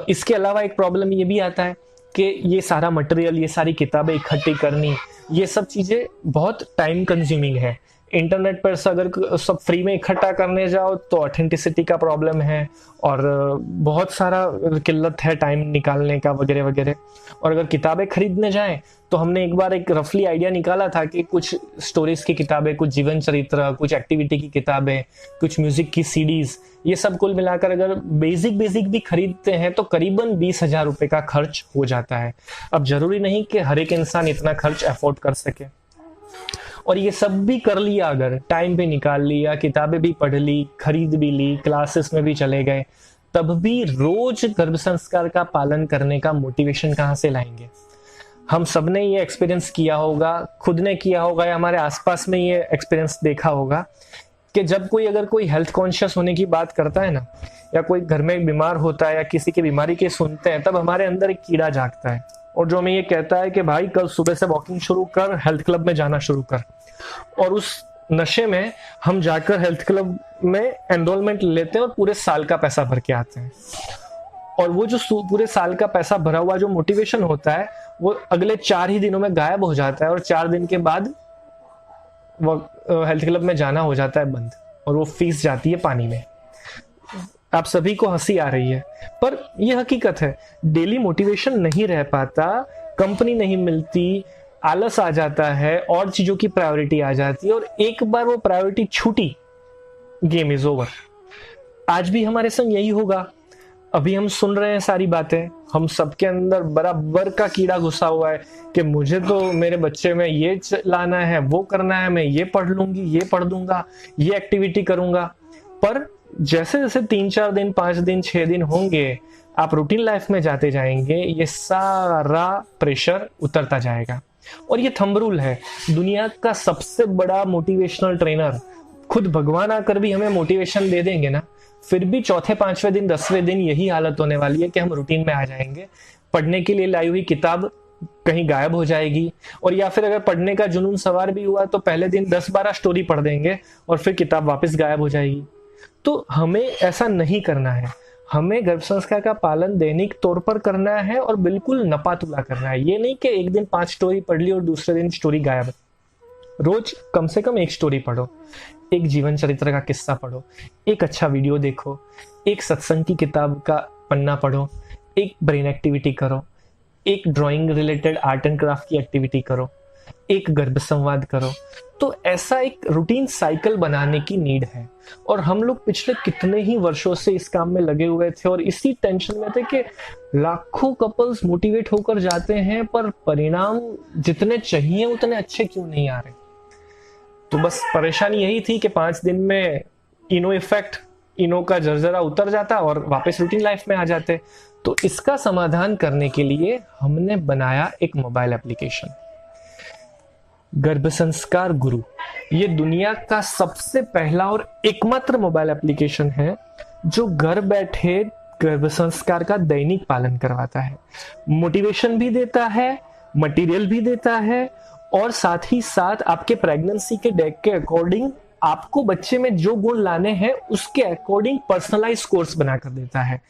इसके अलावा एक प्रॉब्लम ये भी आता है कि ये सारा मटेरियल, ये सारी किताबें इकट्ठी करनी, ये सब चीज़ें बहुत टाइम कंज्यूमिंग है। इंटरनेट पर से अगर सब फ्री में इकट्ठा करने जाओ तो ऑथेंटिसिटी का प्रॉब्लम है, और बहुत सारा किल्लत है टाइम निकालने का वगैरह वगैरह। और अगर किताबें खरीदने जाएं तो हमने एक बार एक रफली आइडिया निकाला था कि कुछ स्टोरीज की किताबें, कुछ जीवन चरित्र, कुछ एक्टिविटी की किताबें, कुछ म्यूजिक की सीडीज, ये सब कुल मिलाकर अगर बेसिक बेसिक भी खरीदते हैं तो करीबन 20,000 रुपए का खर्च हो जाता है। अब जरूरी नहीं कि हर एक इंसान इतना खर्च अफोर्ड कर सके, और ये सब भी कर लिया, अगर टाइम भी निकाल लिया, किताबें भी पढ़ ली, खरीद भी ली, क्लासेस में भी चले गए, तब भी रोज गर्भ संस्कार का पालन करने का मोटिवेशन कहाँ से लाएंगे? हम सब ने ये एक्सपीरियंस किया होगा, खुद ने किया होगा या हमारे आसपास में ये एक्सपीरियंस देखा होगा कि जब कोई अगर कोई हेल्थ कॉन्शियस होने की बात करता है ना, या कोई घर में बीमार होता है या किसी की बीमारी के सुनते हैं, तब हमारे अंदर एक कीड़ा जागता है और जो हमें ये कहता है कि भाई कल सुबह से वॉकिंग शुरू कर, हेल्थ क्लब में जाना शुरू कर। और उस नशे में हम जाकर हेल्थ क्लब में एनरोलमेंट लेते हैं और पूरे साल का पैसा भर के आते हैं। और वो जो पूरे साल का पैसा भरा हुआ जो मोटिवेशन होता है वो अगले 4 ही दिनों में गायब हो जाता है, और 4 दिन के बाद वो हेल्थ क्लब में जाना हो जाता है बंद, और वो फीस जाती है पानी में। आप सभी को हंसी आ रही है, पर यह हकीकत है। डेली मोटिवेशन नहीं रह पाता, कंपनी नहीं मिलती, आलस आ जाता है, और चीजों की प्रायोरिटी आ जाती है, और एक बार वो प्रायोरिटी छूटी, गेम इज ओवर। आज भी हमारे संग यही होगा। अभी हम सुन रहे हैं सारी बातें, हम सबके अंदर बराबर का कीड़ा घुसा हुआ है कि मुझे तो मेरे बच्चे में ये लाना है, वो करना है, मैं ये पढ़ लूंगी, ये पढ़ दूंगा, ये एक्टिविटी करूंगा। पर जैसे जैसे 3-4 दिन, 5 दिन, 6 दिन होंगे, आप रूटीन लाइफ में जाते जाएंगे, ये सारा प्रेशर उतरता जाएगा। और ये थंब रूल है, दुनिया का सबसे बड़ा मोटिवेशनल ट्रेनर खुद भगवान आकर भी हमें मोटिवेशन दे देंगे ना, फिर भी चौथे, 5वें दिन, 10वें दिन यही हालत होने वाली है कि हम रूटीन में आ जाएंगे। पढ़ने के लिए लाई हुई किताब कहीं गायब हो जाएगी, और या फिर अगर पढ़ने का जुनून सवार भी हुआ तो पहले दिन 10-12 स्टोरी पढ़ देंगे और फिर किताब वापस गायब हो जाएगी। तो हमें ऐसा नहीं करना है। हमें गर्भ संस्कार का पालन दैनिक तौर पर करना है और बिल्कुल नपातुला करना है। ये नहीं कि एक दिन 5 स्टोरी पढ़ ली और दूसरे दिन स्टोरी गायब। रोज कम से कम 1 स्टोरी पढ़ो, एक जीवन चरित्र का किस्सा पढ़ो, एक अच्छा वीडियो देखो, एक सत्संग की किताब का पन्ना पढ़ो, एक ब्रेन एक्टिविटी करो, एक drawing related art and craft की एक्टिविटी करो, एक गर्भ संवाद करो। तो ऐसा एक रूटीन साइकिल बनाने की नीड है। और हम लोग पिछले कितने ही वर्षों से इस काम में लगे हुए थे और इसी टेंशन में थे कि लाखों कपल्स मोटिवेट होकर जाते हैं, पर परिणाम जितने चाहिए उतने अच्छे क्यों नहीं आ रहे। तो बस परेशानी यही थी कि 5 दिन में इनो इफेक्ट, इनो का जर्जरा उतर जाता और वापस रूटीन लाइफ में आ जाते। तो इसका समाधान करने के लिए हमने बनाया एक मोबाइल एप्लीकेशन, गर्भ संस्कार गुरु। ये दुनिया का सबसे पहला और एकमात्र मोबाइल एप्लीकेशन है जो घर बैठे गर्भ संस्कार का दैनिक पालन करवाता है, मोटिवेशन भी देता है, मटेरियल भी देता है, और साथ ही साथ आपके प्रेगनेंसी के डेट के अकॉर्डिंग आपको बच्चे में जो गुण लाने हैं उसके अकॉर्डिंग पर्सनलाइज कोर्स बनाकर देता है।